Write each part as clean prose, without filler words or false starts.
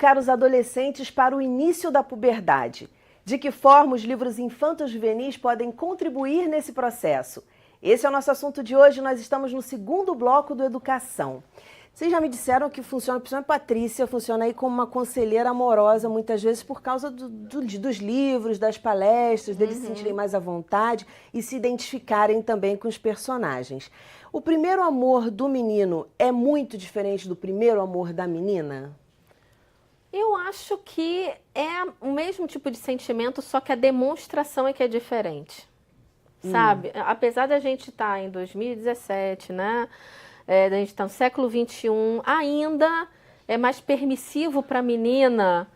educar os adolescentes para o início da puberdade? De que forma os livros infanto-juvenis podem contribuir nesse processo? Esse é o nosso assunto de hoje. Nós estamos no segundo bloco do Educação. Vocês já me disseram que funciona, principalmente a Patrícia, funciona aí como uma conselheira amorosa, muitas vezes por causa dos livros, das palestras, deles se sentirem mais à vontade e se identificarem também com os personagens. O primeiro amor do menino é muito diferente do primeiro amor da menina? Eu acho que é o mesmo tipo de sentimento, só que a demonstração é que é diferente, sabe? Apesar da gente estar em 2017, né? A gente está no século XXI, ainda é mais permissivo para a menina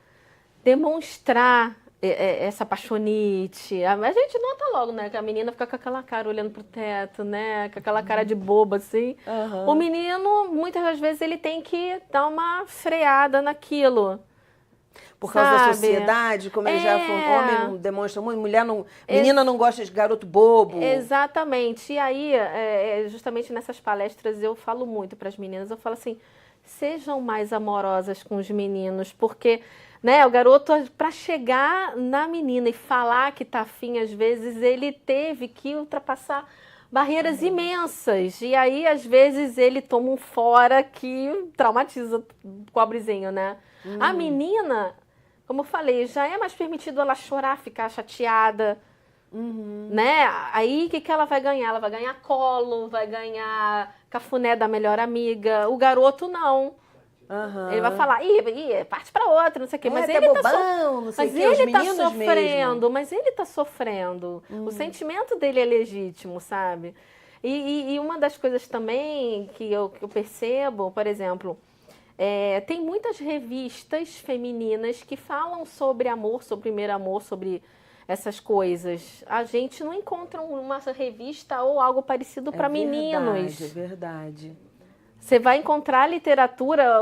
demonstrar essa paixonite. A gente nota logo, né? Que a menina fica com aquela cara olhando pro teto, né? Com aquela cara de boba, assim. O menino, muitas das vezes, ele tem que dar uma freada naquilo. Por causa da sociedade, como ele já falou, homem não demonstra muito, menina não gosta de garoto bobo. Exatamente. E aí, justamente nessas palestras, eu falo muito para as meninas, eu falo assim, sejam mais amorosas com os meninos, porque, né, o garoto, para chegar na menina e falar que tá afim, às vezes, ele teve que ultrapassar barreiras imensas. E aí, às vezes, ele toma um fora que traumatiza o pobrezinho, né? A menina, como eu falei, já é mais permitido ela chorar, ficar chateada, né? Aí, o que ela vai ganhar? Ela vai ganhar colo, vai ganhar cafuné da melhor amiga. O garoto, não. Ele vai falar, parte pra outra, não sei o quê. Mas ele bobão, não sei o quê, os meninos sofrendo, mas ele tá sofrendo. O sentimento dele é legítimo, sabe? E uma das coisas também que eu percebo, por exemplo, tem muitas revistas femininas que falam sobre amor, sobre primeiro amor, sobre essas coisas. A gente não encontra uma revista ou algo parecido para meninos. É verdade. Você vai encontrar literatura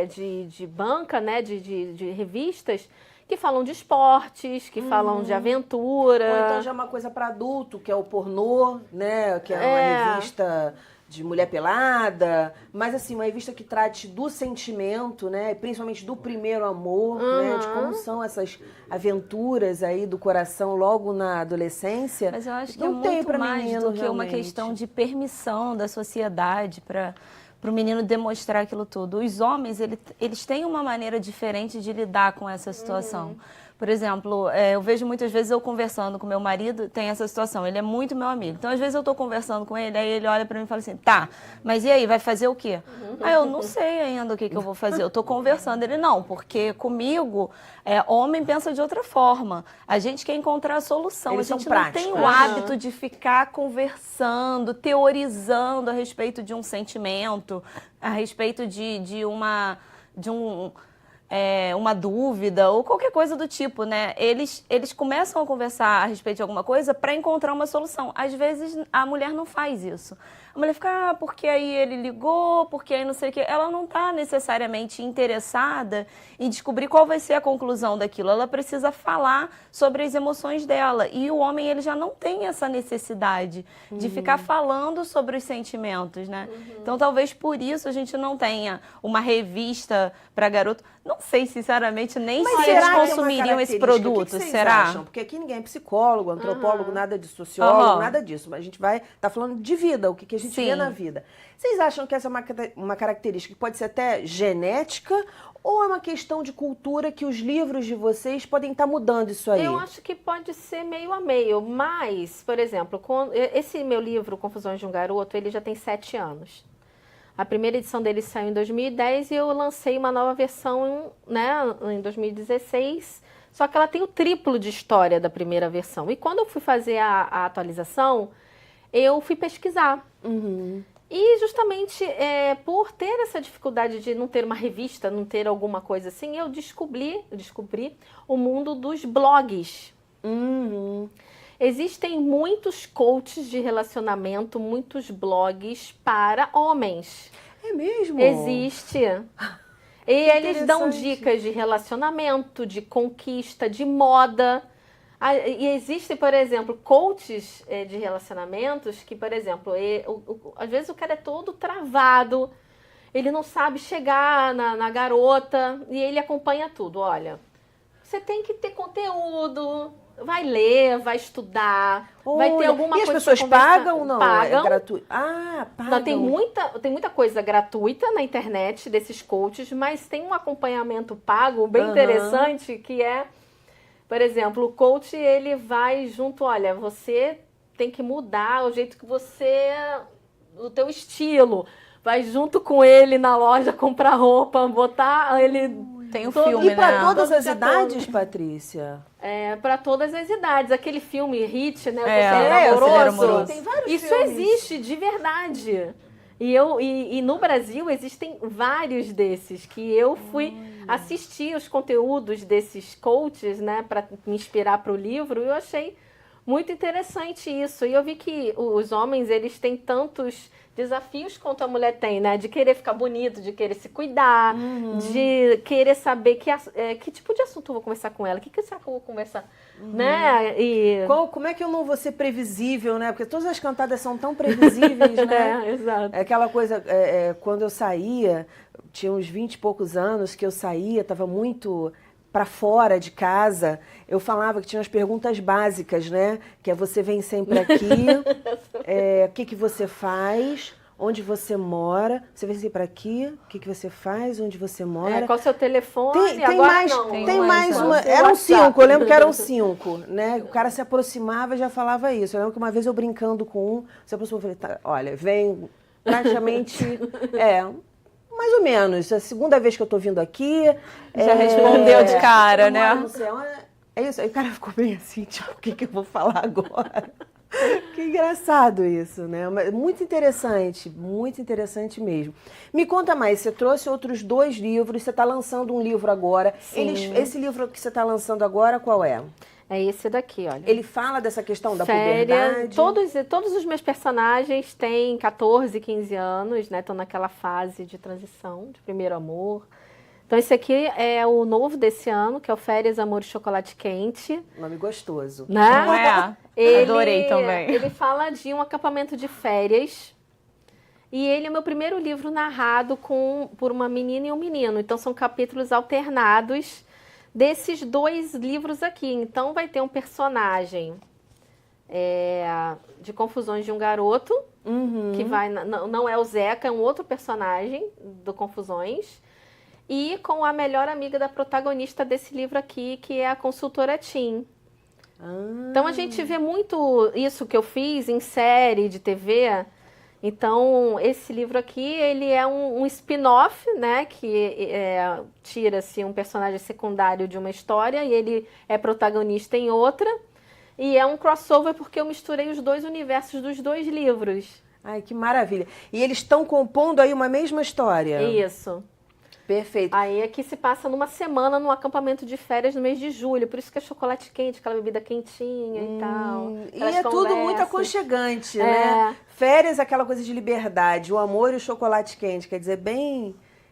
de banca, né, de revistas que falam de esportes, que falam de aventura. Ou então já é uma coisa para adulto, que é o pornô, né, que é uma revista de mulher pelada, mas assim, uma revista que trate do sentimento, né, principalmente do primeiro amor, né, de como são essas aventuras aí do coração logo na adolescência. Mas eu acho que é muito mais do que uma questão de permissão da sociedade para o menino demonstrar aquilo tudo. Os homens, eles têm uma maneira diferente de lidar com essa situação. Por exemplo, eu vejo muitas vezes eu conversando com meu marido, tem essa situação, ele é muito meu amigo. Então, às vezes eu estou conversando com ele, aí ele olha para mim e fala assim, tá, mas e aí, vai fazer o quê? Aí eu não sei ainda o que eu vou fazer, eu estou conversando. Ele, não, porque comigo, homem pensa de outra forma. A gente quer encontrar a solução, Eles a gente são não práticos. tem o hábito de ficar conversando, teorizando a respeito de um sentimento, a respeito de uma dúvida ou qualquer coisa do tipo, né? Eles começam a conversar a respeito de alguma coisa para encontrar uma solução. Às vezes a mulher não faz isso. A mulher fica, porque aí ele ligou, porque aí não sei o quê. Ela não está necessariamente interessada em descobrir qual vai ser a conclusão daquilo. Ela precisa falar sobre as emoções dela. E o homem, ele já não tem essa necessidade de ficar falando sobre os sentimentos, né? Então, talvez por isso a gente não tenha uma revista para garoto. Não sei, sinceramente, nem se eles consumiriam esse produto. O que vocês será? acham? Porque aqui ninguém é psicólogo, antropólogo, nada de sociólogo, nada disso. Mas a gente tá falando de vida, o que a gente vê na vida. Vocês acham que essa é uma característica que pode ser até genética ou é uma questão de cultura que os livros de vocês podem estar mudando isso aí? Eu acho que pode ser meio a meio, mas, por exemplo, esse meu livro, Confusões de um Garoto, ele já tem 7 anos. A primeira edição dele saiu em 2010 e eu lancei uma nova versão, né, em 2016, só que ela tem o triplo de história da primeira versão. E quando eu fui fazer a atualização, eu fui pesquisar. E justamente por ter essa dificuldade de não ter uma revista, não ter alguma coisa assim, eu descobri o mundo dos blogs. Existem muitos coaches de relacionamento, muitos blogs para homens. É mesmo? Existe. E eles dão dicas de relacionamento, de conquista, de moda. E existem, por exemplo, coaches de relacionamentos que, por exemplo, às vezes o cara é todo travado, ele não sabe chegar na garota e ele acompanha tudo. Olha, você tem que ter conteúdo, vai ler, vai estudar, vai ter alguma e coisa. E as pessoas pagam ou não? Pagam. É gratuito? Ah, pagam. Não, tem muita coisa gratuita na internet desses coaches, mas tem um acompanhamento pago bem interessante que é, por exemplo, o coach ele vai junto, olha, você tem que mudar o jeito que você, o teu estilo, vai junto com ele na loja comprar roupa, botar ele. Tem um filme, E para né? todas as idades, Patrícia? É, para todas as idades. Aquele filme Hit, né? O Conselheiro Conselheiro Amoroso. Tem vários Isso filmes. existe de verdade. E no Brasil existem vários desses que eu fui assistir os conteúdos desses coaches, né, para me inspirar para o livro, e eu achei muito interessante isso. E eu vi que os homens, eles têm tantos desafios quanto a mulher tem, né? De querer ficar bonito, de querer se cuidar, de querer saber que tipo de assunto eu vou conversar com ela, o que será que eu vou conversar, né? E... Como é que eu não vou ser previsível, né? Porque todas as cantadas são tão previsíveis, né? Exato. É aquela coisa, quando eu saía, tinha uns 20 e poucos anos que eu saía, estava muito para fora de casa, eu falava que tinha as perguntas básicas, né? Que é você vem sempre aqui, o que você faz, onde você mora, você vem sempre aqui, o que você faz, onde você mora. Qual o seu telefone? Tem Agora mais, não. tem mais uma. WhatsApp. Eram 5, eu lembro que eram 5, né? O cara se aproximava e já falava isso. Eu lembro que uma vez eu brincando com um, se aproximou e falei, tá, olha, vem praticamente. Mais ou menos. A segunda vez que eu tô vindo aqui. Já respondeu de cara, eu né? moro não sei onde. É isso. Aí o cara ficou bem assim, tipo, o que eu vou falar agora? Que engraçado isso, né? Mas muito interessante mesmo. Me conta mais, você trouxe outros 2 livros, você está lançando um livro agora. Sim. Esse livro que você está lançando agora, qual é? É esse daqui, olha. Ele fala dessa questão da puberdade? Todos os meus personagens têm 14, 15 anos, né? Estão naquela fase de transição, de primeiro amor. Então, esse aqui é o novo desse ano, que é o Férias, Amor e Chocolate Quente. Nome gostoso. Né? Não é? Adorei também. Ele fala de um acampamento de férias. E ele é o meu primeiro livro narrado por uma menina e um menino. Então, são capítulos alternados desses 2 livros aqui. Então, vai ter um personagem de Confusões de um Garoto, que não é o Zeca, é um outro personagem do Confusões. E com a melhor amiga da protagonista desse livro aqui, que é a consultora Tim. Então, a gente vê muito isso que eu fiz em série de TV. Então, esse livro aqui, ele é um spin-off, né? Que tira-se um personagem secundário de uma história e ele é protagonista em outra. E é um crossover porque eu misturei os 2 universos dos 2 livros. Ai, que maravilha. E eles estão compondo aí uma mesma história? Isso. Perfeito. Aí aqui se passa numa semana num acampamento de férias no mês de julho. Por isso que é chocolate quente, aquela bebida quentinha e tal. E é tudo muito aconchegante, né? Férias, aquela coisa de liberdade, o amor e o chocolate quente. Quer dizer,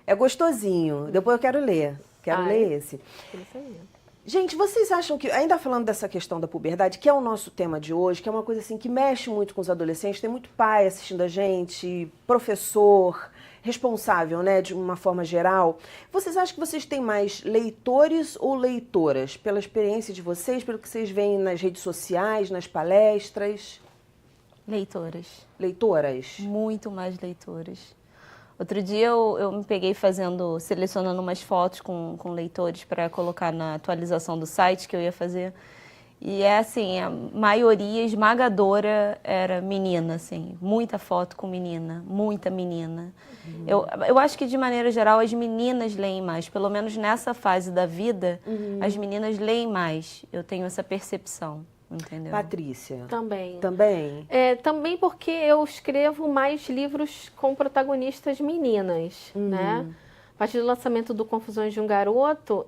é gostosinho. Depois eu quero ler. Quero ler esse. Isso aí. Gente, vocês acham que, ainda falando dessa questão da puberdade, que é o nosso tema de hoje, que é uma coisa assim que mexe muito com os adolescentes, tem muito pai assistindo a gente, professor, responsável, né, de uma forma geral. Vocês acham que vocês têm mais leitores ou leitoras? Pela experiência de vocês, pelo que vocês veem nas redes sociais, nas palestras? Leitoras. Leitoras? Muito mais leitoras. Outro dia eu me peguei selecionando umas fotos com leitores para colocar na atualização do site que eu ia fazer. E assim, a maioria esmagadora era menina, assim. Muita foto com menina, muita menina. Eu acho que, de maneira geral, as meninas leem mais. Pelo menos nessa fase da vida, as meninas leem mais. Eu tenho essa percepção, entendeu? Patrícia? Também. Também? Também porque eu escrevo mais livros com protagonistas meninas, né? A partir do lançamento do Confusões de um Garoto,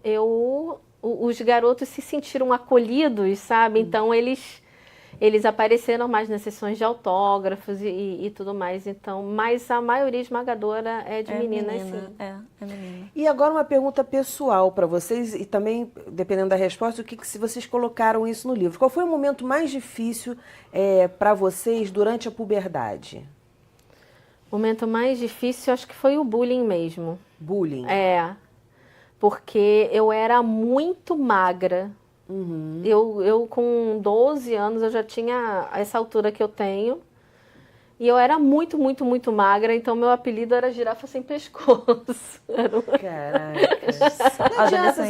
os garotos se sentiram acolhidos, sabe? Então, eles apareceram mais nas sessões de autógrafos e tudo mais. Então, mas a maioria esmagadora é de meninas, sim. É menina. E agora uma pergunta pessoal para vocês e também, dependendo da resposta, se vocês colocaram isso no livro. Qual foi o momento mais difícil para vocês durante a puberdade? O momento mais difícil, acho que foi o bullying mesmo. Bullying? É, porque eu era muito magra. Eu com 12 anos, eu já tinha essa altura que eu tenho. E eu era muito, muito, muito magra, então meu apelido era girafa sem pescoço. Caraca. Não adianta,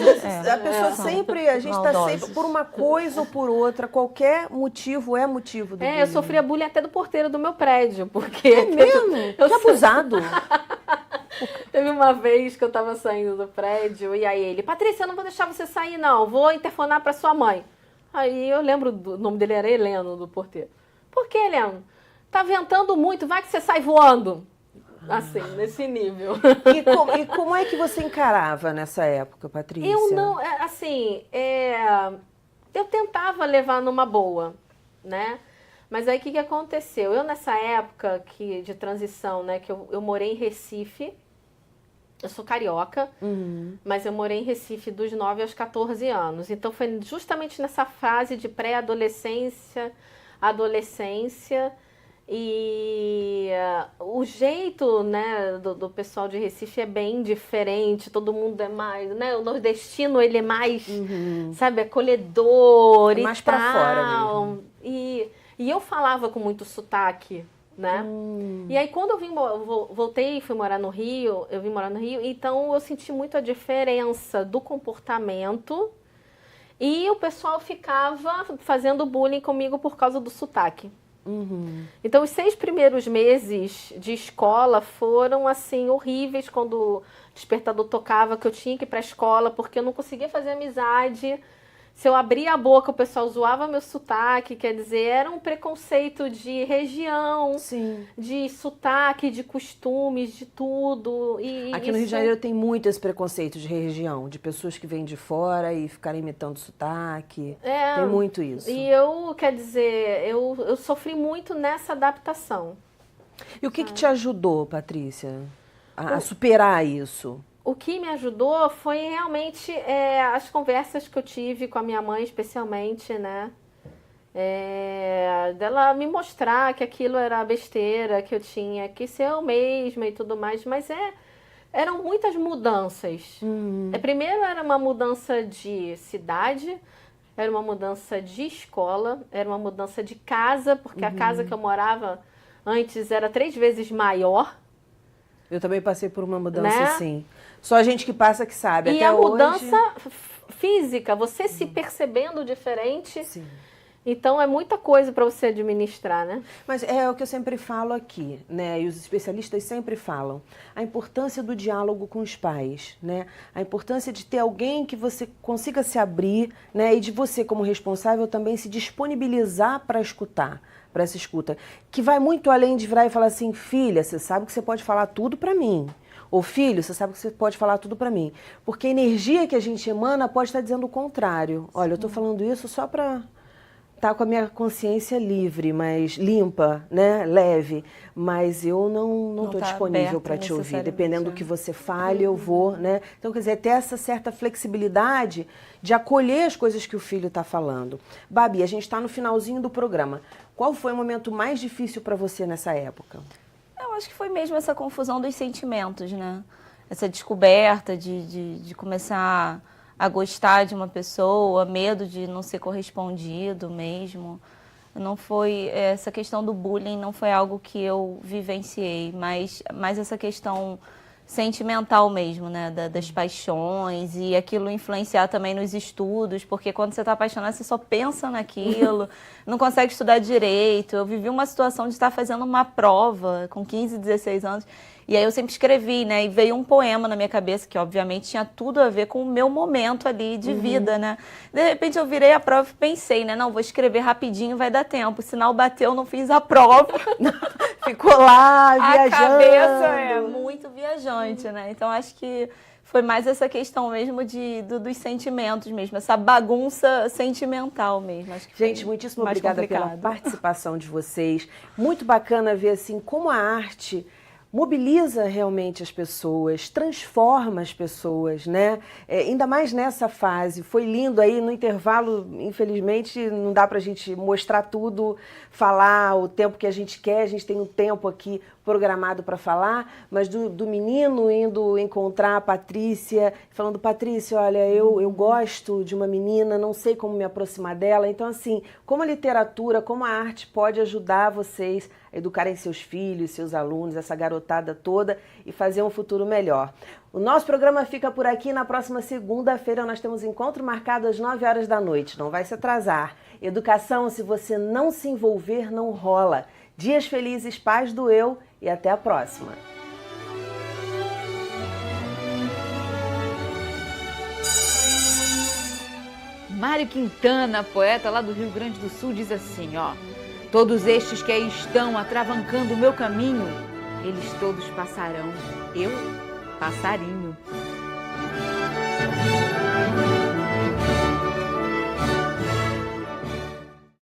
a pessoa sempre, a gente está sempre por uma coisa ou por outra, qualquer motivo é motivo do bullying. Eu sofria bullying até do porteiro do meu prédio, porque... É mesmo? Que abusado. Teve uma vez que eu tava saindo do prédio e aí ele, Patrícia, eu não vou deixar você sair não, vou interfonar pra sua mãe. Aí eu lembro, o nome dele era Heleno, do porteiro. Por que, Heleno? Tá ventando muito, vai que você sai voando. Assim, nesse nível. E como é que você encarava nessa época, Patrícia? Eu não, assim, eu tentava levar numa boa, né? Mas aí o que aconteceu? Eu nessa época de transição, né, que eu morei em Recife, eu sou carioca, mas eu morei em Recife dos 9 aos 14 anos. Então foi justamente nessa fase de pré-adolescência, adolescência, e o jeito, né, do pessoal de Recife é bem diferente, todo mundo é mais, né, o nordestino ele é mais, sabe, acolhedor e mais tal. Pra fora mesmo. E eu falava com muito sotaque, né? E aí quando voltei e fui morar no Rio, eu vim morar no Rio, então eu senti muito a diferença do comportamento e o pessoal ficava fazendo bullying comigo por causa do sotaque. Então os 6 primeiros meses de escola foram assim horríveis quando o despertador tocava, que eu tinha que ir para a escola porque eu não conseguia fazer amizade. Se eu abria a boca, o pessoal zoava meu sotaque, quer dizer, era um preconceito de região, de sotaque, de costumes, de tudo. Aqui no Rio de Janeiro tem muito esse preconceito de região, de pessoas que vêm de fora e ficarem imitando sotaque. Tem muito isso. E eu, quer dizer, eu sofri muito nessa adaptação. E o que te ajudou, Patrícia, a superar isso? O que me ajudou foi realmente as conversas que eu tive com a minha mãe, especialmente, né? Dela me mostrar que aquilo era besteira, que eu tinha que ser eu mesma e tudo mais, mas eram muitas mudanças. Primeiro era uma mudança de cidade, era uma mudança de escola, era uma mudança de casa, porque a casa que eu morava antes era 3 vezes maior. Eu também passei por uma mudança né? assim. Só a gente que passa que sabe. E até a hoje... mudança física, você se percebendo diferente. Sim. Então é muita coisa para você administrar, né? Mas é o que eu sempre falo aqui, né? E os especialistas sempre falam. A importância do diálogo com os pais, né? A importância de ter alguém que você consiga se abrir, né? E de você, como responsável, também se disponibilizar para escutar, para essa escuta. Que vai muito além de virar e falar assim, filha, você sabe que você pode falar tudo para mim. Ou filho, você sabe que você pode falar tudo para mim. Porque a energia que a gente emana pode estar dizendo o contrário. Olha, eu estou falando isso só para estar com a minha consciência livre, mas limpa, né, leve. Mas eu não estou disponível para te ouvir. Dependendo do que você fale, eu vou, né? Então, quer dizer, ter essa certa flexibilidade de acolher as coisas que o filho está falando. Babi, a gente está no finalzinho do programa. Qual foi o momento mais difícil para você nessa época? Eu acho que foi mesmo essa confusão dos sentimentos, né? Essa descoberta de começar a gostar de uma pessoa, medo de não ser correspondido mesmo. Não foi, essa questão do bullying não foi algo que eu vivenciei, mas essa questão sentimental mesmo, né? Das paixões e aquilo influenciar também nos estudos, porque quando você está apaixonado, você só pensa naquilo, não consegue estudar direito. Eu vivi uma situação de estar fazendo uma prova com 15, 16 anos, e aí eu sempre escrevi, né? E veio um poema na minha cabeça que, obviamente, tinha tudo a ver com o meu momento ali de vida, né? De repente, eu virei a prova e pensei, né? Não, vou escrever rapidinho, vai dar tempo. O sinal bateu, não fiz a prova. Ficou lá, viajando. A cabeça é muito viajante, né? Então, acho que foi mais essa questão mesmo dos sentimentos mesmo, essa bagunça sentimental mesmo. Acho que gente, muitíssimo obrigada pela participação de vocês. Muito bacana ver, assim, como a arte mobiliza realmente as pessoas, transforma as pessoas, né? Ainda mais nessa fase. Foi lindo aí no intervalo, infelizmente não dá pra gente mostrar tudo, falar o tempo que a gente quer, a gente tem um tempo aqui programado para falar, mas do menino indo encontrar a Patrícia, falando, Patrícia, olha, eu gosto de uma menina, não sei como me aproximar dela. Então, assim, como a literatura, como a arte pode ajudar vocês a educarem seus filhos, seus alunos, essa garotada toda e fazer um futuro melhor. O nosso programa fica por aqui. Na próxima segunda-feira nós temos encontro marcado às 9 horas da noite, não vai se atrasar. Educação, se você não se envolver, não rola. Dias felizes, paz do eu e até a próxima. Mário Quintana, poeta lá do Rio Grande do Sul, diz assim, ó: todos estes que aí estão atravancando o meu caminho, eles todos passarão, eu, passarinho.